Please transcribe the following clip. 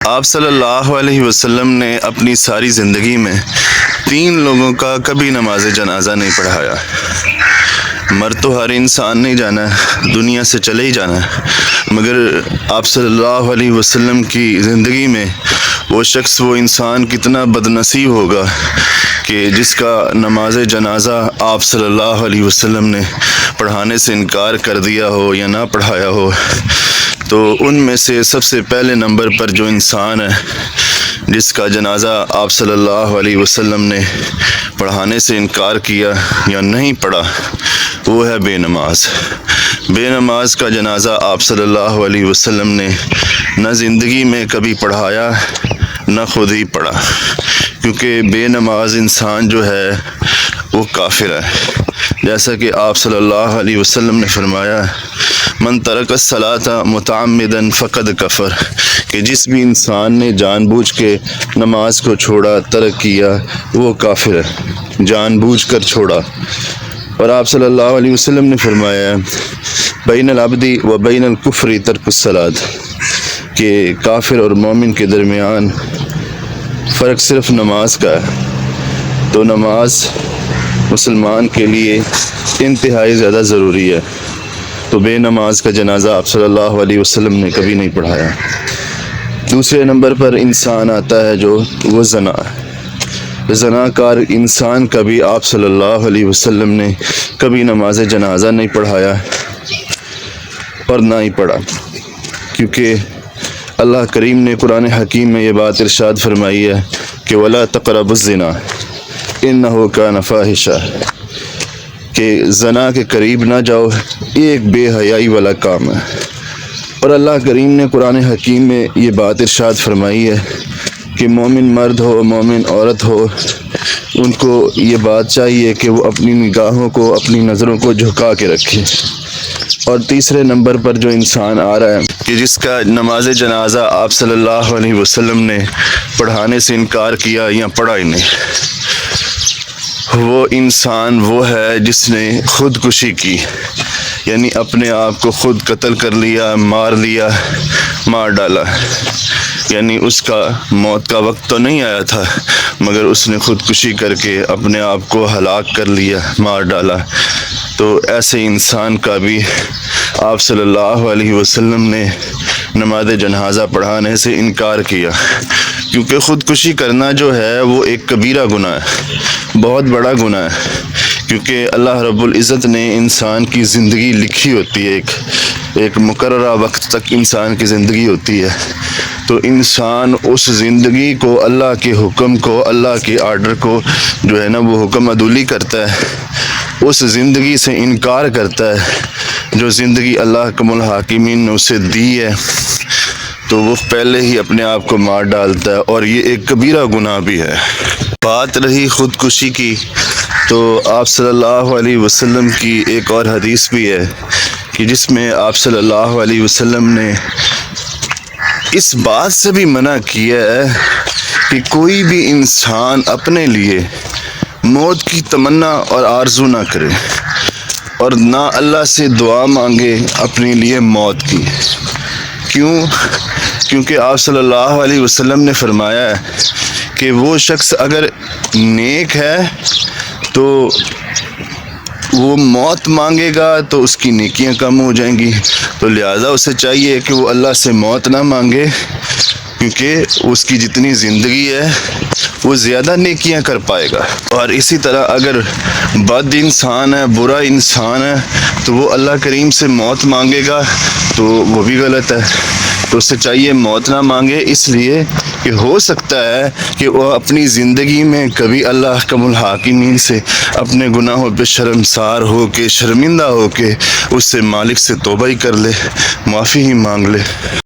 آپ صلی اللہ علیہ وسلم نے اپنی ساری زندگی میں 3 لوگوں کا کبھی نماز جنازہ نہیں پڑھایا۔ مر تو ہر انسان نہیں جانا، دنیا سے چلے ہی جانا، مگر آپ صلی اللہ علیہ وسلم کی زندگی میں وہ شخص، وہ انسان کتنا بد نصیب ہوگا کہ جس کا نماز جنازہ آپ صلی اللہ علیہ وسلم نے پڑھانے سے انکار کر دیا ہو یا نہ پڑھایا ہو۔ تو ان میں سے سب سے پہلے نمبر پر جو انسان ہے جس کا جنازہ آپ صلی اللہ علیہ وسلم نے پڑھانے سے انکار کیا یا نہیں پڑھا، وہ ہے بے نماز۔ بے نماز کا جنازہ آپ صلی اللہ علیہ وسلم نے نہ زندگی میں کبھی پڑھایا نہ خود ہی پڑھا، کیونکہ بے نماز انسان جو ہے وہ کافر ہے۔ جیسا کہ آپ صلی اللہ علیہ وسلم نے فرمایا، من ترک الصلاۃ متعمدا فقد کفر، کہ جس بھی انسان نے جان بوجھ کے نماز کو چھوڑا، ترک کیا، وہ کافر ہے، جان بوجھ کر چھوڑا۔ اور آپ صلی اللہ علیہ وسلم نے فرمایا، بین العبد و بین الکفر ترک الصلاۃ، کہ کافر اور مومن کے درمیان فرق صرف نماز کا ہے۔ تو نماز مسلمان کے لیے انتہائی زیادہ ضروری ہے۔ تو بے نماز کا جنازہ آپ صلی اللہ علیہ وسلم نے کبھی نہیں پڑھایا۔ دوسرے نمبر پر انسان آتا ہے جو وہ زنا ہے۔ زناکار انسان کا بھی آپ صلی اللہ علیہ وسلم نے کبھی نماز جنازہ نہیں پڑھایا اور نہ ہی پڑھا، کیونکہ اللہ کریم نے قرآن حکیم میں یہ بات ارشاد فرمائی ہے کہ وَلَا تَقْرَبُوا الزِّنَا إِنَّهُ كَانَ فَاحِشًا، کہ زنا کے قریب نہ جاؤ، یہ ایک بے حیائی والا کام ہے۔ اور اللہ کریم نے قرآن حکیم میں یہ بات ارشاد فرمائی ہے کہ مومن مرد ہو، مومن عورت ہو، ان کو یہ بات چاہیے کہ وہ اپنی نگاہوں کو، اپنی نظروں کو جھکا کے رکھے۔ اور تیسرے نمبر پر جو انسان آ رہا ہے کہ جس کا نماز جنازہ آپ صلی اللہ علیہ وسلم نے پڑھانے سے انکار کیا یا پڑھا ہی نہیں، وہ انسان وہ ہے جس نے خودکشی کی، یعنی اپنے آپ کو خود قتل کر لیا، مار ڈالا۔ یعنی اس کا موت کا وقت تو نہیں آیا تھا، مگر اس نے خودکشی کر کے اپنے آپ کو ہلاک کر لیا، مار ڈالا۔ تو ایسے انسان کا بھی آپ صلی اللہ علیہ وسلم نے نماز جنازہ پڑھانے سے انکار کیا، کیونکہ خودکشی کرنا جو ہے وہ ایک کبیرہ گناہ ہے، بہت بڑا گناہ ہے، کیونکہ اللہ رب العزت نے انسان کی زندگی لکھی ہوتی ہے، ایک مقررہ وقت تک انسان کی زندگی ہوتی ہے۔ تو انسان اس زندگی کو، اللہ کے حکم کو، اللہ کے آرڈر کو جو ہے نا وہ حکم عدولی کرتا ہے، اس زندگی سے انکار کرتا ہے جو زندگی اللہ حکم الحاکمین نے اسے دی ہے، تو وہ پہلے ہی اپنے آپ کو مار ڈالتا ہے، اور یہ ایک کبیرہ گناہ بھی ہے۔ بات رہی خودکشی کی، تو آپ صلی اللہ علیہ وسلم کی ایک اور حدیث بھی ہے کہ جس میں آپ صلی اللہ علیہ وسلم نے اس بات سے بھی منع کیا ہے کہ کوئی بھی انسان اپنے لیے موت کی تمنا اور آرزو نہ کرے، اور نہ اللہ سے دعا مانگے اپنے لیے موت کی۔ کیونکہ آپ صلی اللہ علیہ وسلم نے فرمایا ہے کہ وہ شخص اگر نیک ہے تو وہ موت مانگے گا تو اس کی نیکیاں کم ہو جائیں گی، تو لہٰذا اسے چاہیے کہ وہ اللہ سے موت نہ مانگے، کیونکہ اس کی جتنی زندگی ہے وہ زیادہ نیکیاں کر پائے گا۔ اور اسی طرح اگر بد انسان ہے، برا انسان ہے، تو وہ اللہ کریم سے موت مانگے گا تو وہ بھی غلط ہے، تو اسے چاہیے موت نہ مانگے، اس لیے کہ ہو سکتا ہے کہ وہ اپنی زندگی میں کبھی اللہ حکم الحاکمین سے اپنے گناہوں پہ شرمسار ہو کے، شرمندہ ہو کے اس سے مالک سے توبہ ہی کر لے، معافی ہی مانگ لے۔